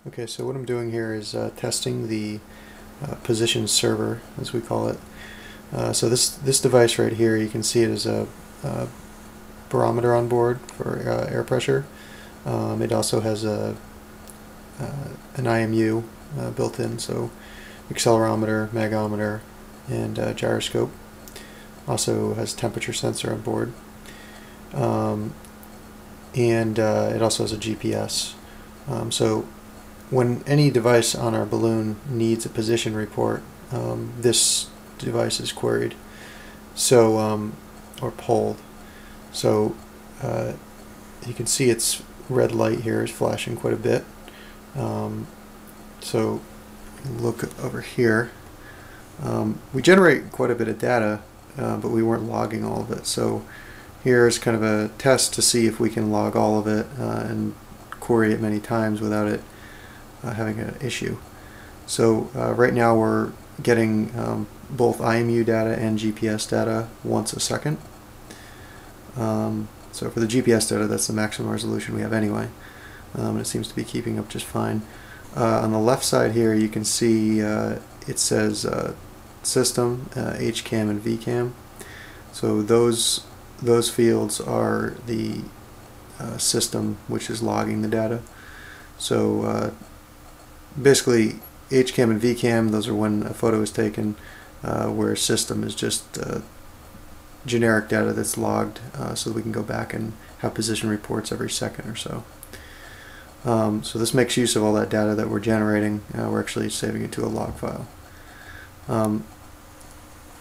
Okay, so what I'm doing here is testing the position server, as we call it. So this device right here, you can see it as a barometer on board for air pressure. It also has an IMU built in, so accelerometer, magometer, and gyroscope. Also has temperature sensor on board, and it also has a GPS. So when any device on our balloon needs a position report, this device is queried, so or polled. So you can see its red light here is flashing quite a bit. So look over here. We generate quite a bit of data, but we weren't logging all of it. So here's kind of a test to see if we can log all of it and query it many times without it having an issue. So right now we're getting both IMU data and GPS data once a second. So for the GPS data, that's the maximum resolution we have anyway, and it seems to be keeping up just fine. On the left side here, you can see it says system, HCAM, and VCAM. So those fields are the system which is logging the data. So basically, HCAM and VCAM, those are when a photo is taken, where system is just generic data that's logged, so that we can go back and have position reports every second or so. So this makes use of all that data that we're generating. We're actually saving it to a log file.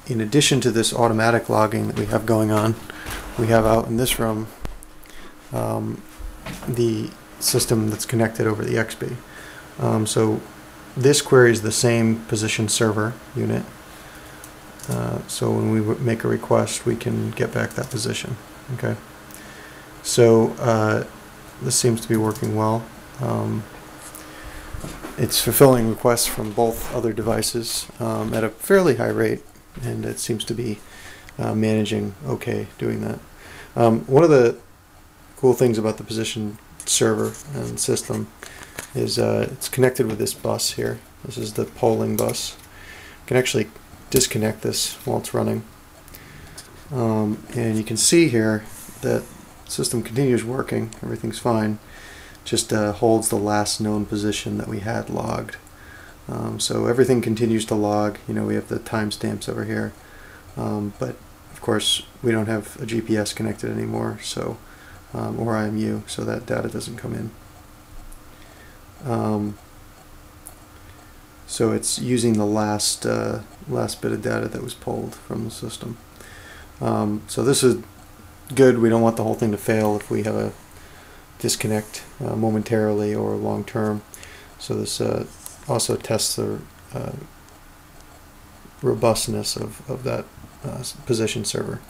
In addition to this automatic logging that we have going on, we have out in this room the system that's connected over the XBee. So this queries the same position server unit. So when we make a request, we can get back that position. Okay. So this seems to be working well. It's fulfilling requests from both other devices at a fairly high rate, and it seems to be managing okay doing that. One of the cool things about the position server and system is it's connected with this bus here. This is the polling bus. You can actually disconnect this while it's running, and you can see here that the system continues working. Everything's fine, just holds the last known position that we had logged. So everything continues to log. You know, we have the timestamps over here, but of course we don't have a GPS connected anymore, so or IMU, so that data doesn't come in. So it's using the last bit of data that was pulled from the system. So this is good. We don't want the whole thing to fail if we have a disconnect momentarily or long term. So this also tests the robustness of that position server.